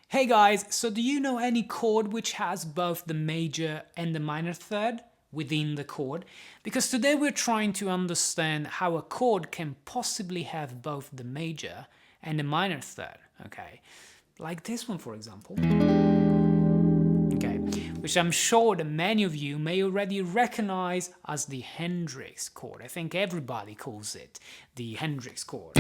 Hey guys, so do you know any chord which has both the major and the minor third within the chord? Because today we're trying to understand how a chord can possibly have both the major and the minor third, okay? Like this one, for example. Okay, which I'm sure that many of you may already recognize as the Hendrix chord. I think everybody calls it the Hendrix chord.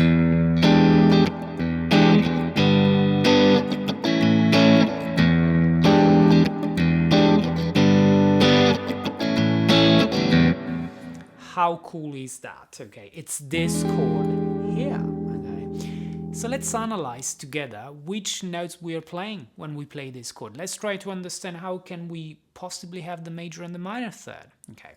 How cool is that? Okay, it's this chord here. Okay, so let's analyze together which notes we are playing when we play this chord. Let's try to understand how can we possibly have the major and the minor third. Okay,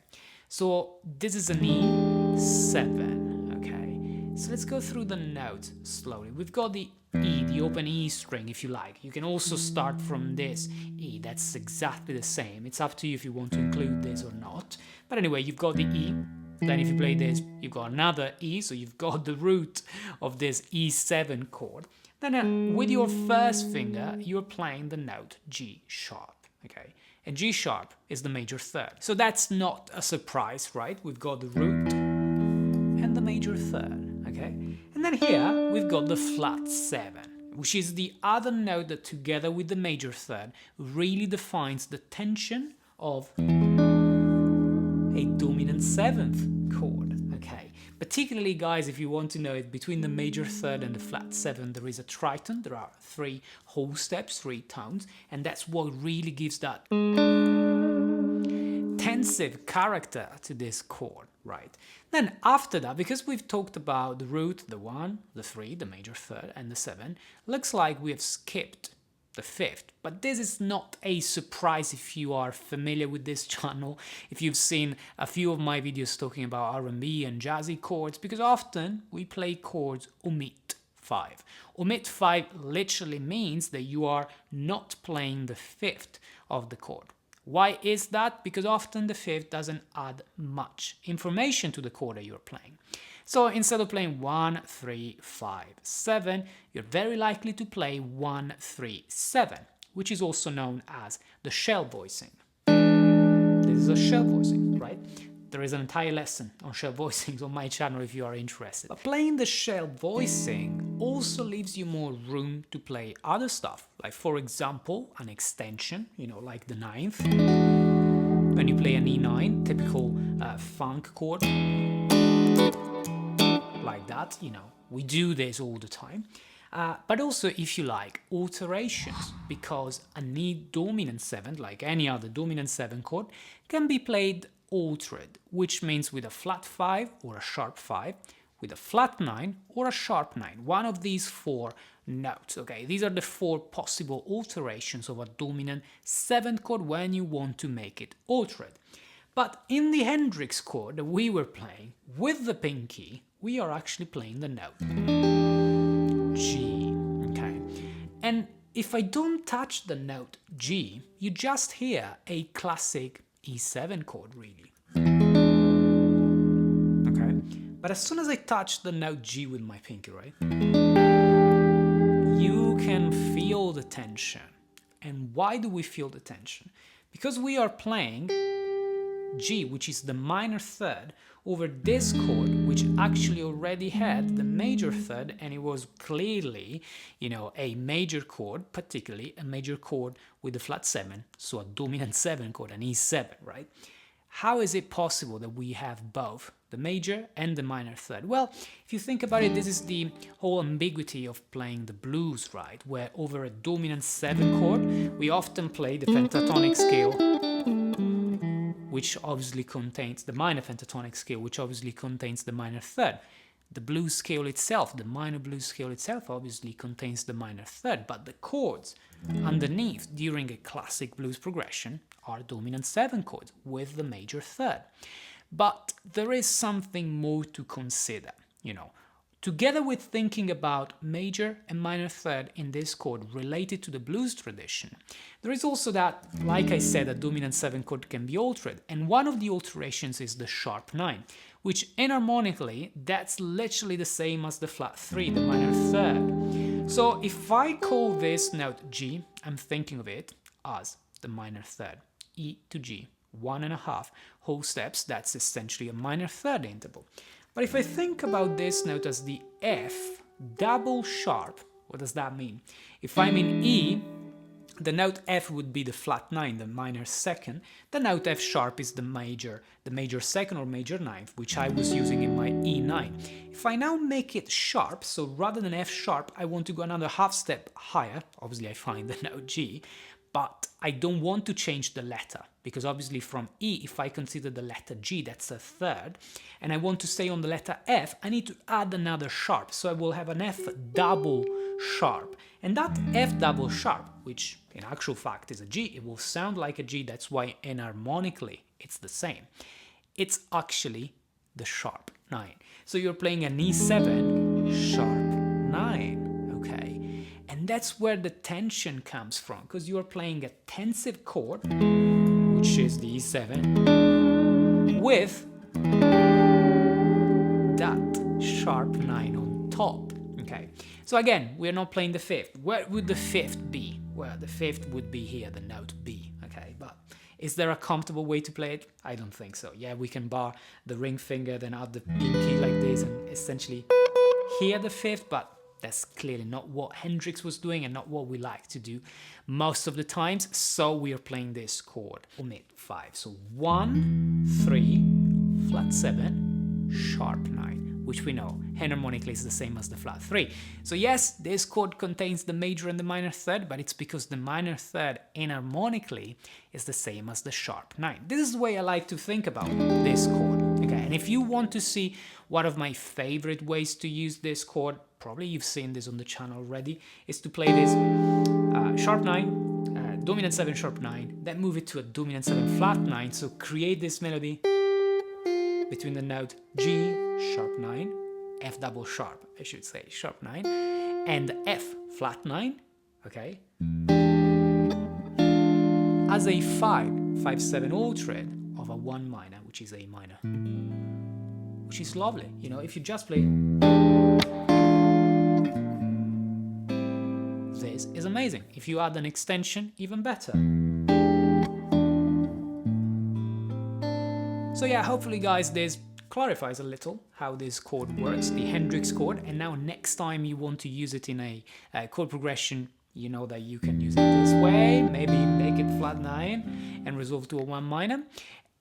so this is an E7. Okay, so let's go through the notes slowly. We've got the E, the open E string, if you like. You can also start from this E. That's exactly the same. It's up to you if you want to include this or not. But anyway, you've got the E. Then if you play this, you've got another E, so you've got the root of this E7 chord. Then with your first finger, you're playing the note G sharp, okay? And G sharp is the major third. So that's not a surprise, right? We've got the root and the major third, okay? And then here, we've got the flat 7, which is the other note that together with the major third really defines the tension of a dominant 7th chord, okay? Particularly, guys, if you want to know it, between the major third and the flat 7 there is a triton. There are 3 whole steps, 3 tones, and that's what really gives that tensive character to this chord, right? Then after that, because we've talked about the root, the 1, the 3, the major third, and the 7, looks like we have skipped the 5th, but this is not a surprise if you are familiar with this channel, if you've seen a few of my videos talking about R&B and jazzy chords, because often we play chords omit 5. Omit 5 literally means that you are not playing the 5th of the chord. Why is that? Because often the 5th doesn't add much information to the chord that you're playing. So instead of playing 1, 3, 5, 7, you're very likely to play 1, 3, 7, which is also known as the shell voicing. This is a shell voicing, right? There is an entire lesson on shell voicings on my channel if you are interested. But playing the shell voicing also leaves you more room to play other stuff, like for example, an extension, like the 9th. When you play an E9, typical funk chord, like that, we do this all the time. But also, if you like, alterations, because a E dominant 7, like any other dominant 7 chord, can be played altered, which means with a flat 5 or a sharp 5, with a flat 9 or a sharp 9, one of these 4 notes, okay? These are the 4 possible alterations of a dominant 7th chord when you want to make it altered. But in the Hendrix chord that we were playing with the pinky, we are actually playing the note G, okay? And if I don't touch the note G, you just hear a classic E7 chord, really. Okay? But as soon as I touch the note G with my pinky, right? You can feel the tension. And why do we feel the tension? Because we are playing G, which is the minor third, over this chord, which actually already had the major third, and it was clearly, a major chord, particularly a major chord with the flat 7, so a dominant 7 chord, an E7, right? How is it possible that we have both the major and the minor third? Well, if you think about it, this is the whole ambiguity of playing the blues, right? Where over a dominant 7 chord, we often play the pentatonic scale, which obviously contains the minor pentatonic scale, which obviously contains the minor third. The blues scale itself, the minor blues scale itself, obviously contains the minor third, but the chords underneath during a classic blues progression are dominant 7 chords with the major third. But there is something more to consider, Together with thinking about major and minor third in this chord related to the blues tradition, there is also that, like I said, a dominant 7 chord can be altered, and one of the alterations is the sharp 9, which enharmonically, that's literally the same as the flat 3, the minor third. So if I call this note G, I'm thinking of it as the minor third, E to G, 1.5 whole steps. That's essentially a minor third interval. But if I think about this note as the F double sharp, what does that mean? If I'm in E, the note F would be the flat 9, the minor second. The note F sharp is the major second or major ninth, which I was using in my E9. If I now make it sharp, so rather than F sharp, I want to go another half step higher. Obviously, I find the note G, but I don't want to change the letter, because obviously from E, if I consider the letter G, that's a third, and I want to stay on the letter F, I need to add another sharp, so I will have an F double sharp. And that F double sharp, which in actual fact is a G, it will sound like a G, that's why enharmonically it's the same. It's actually the sharp 9. So you're playing an E7 sharp 9, okay? And that's where the tension comes from, because you are playing a tensive chord, which is the E7, with that sharp 9 on top, okay? So again, we're not playing the fifth. Where would the fifth be? Well, the fifth would be here, the note B, okay? But is there a comfortable way to play it? I don't think so. Yeah, we can bar the ring finger, then add the pinky like this, and essentially hear the fifth, but that's clearly not what Hendrix was doing and not what we like to do most of the times. So we are playing this chord, omit 5. So 1, 3, flat 7, sharp 9, which we know enharmonically is the same as the flat 3. So yes, this chord contains the major and the minor third, but it's because the minor third enharmonically is the same as the sharp 9. This is the way I like to think about this chord. Okay, and if you want to see one of my favorite ways to use this chord, probably you've seen this on the channel already, is to play this sharp 9, dominant 7 sharp 9, then move it to a dominant 7 flat 9, so create this melody between the note G sharp 9, F double sharp, I should say, sharp 9, and F flat 9, okay, as a 5-7 altered of a 1 minor, which is A minor, which is lovely. You know, if you just play, this is amazing. If you add an extension, even better. So yeah, hopefully guys, this clarifies a little how this chord works, the Hendrix chord, and now next time you want to use it in a chord progression, you know that you can use it this way, maybe make it flat 9 and resolve to a 1 minor.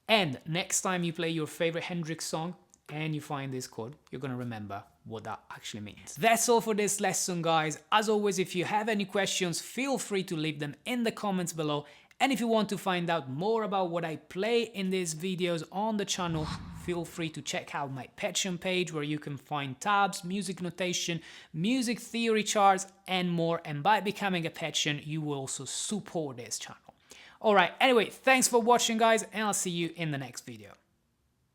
And next time you play your favorite Hendrix song and you find this chord, you're gonna remember what that actually means. That's all for this lesson, guys. As always, if you have any questions, feel free to leave them in the comments below. And if you want to find out more about what I play in these videos on the channel, feel free to check out my Patreon page, where you can find tabs, music notation, music theory charts, and more. And by becoming a Patreon, you will also support this channel. Alright, anyway, thanks for watching, guys, and I'll see you in the next video.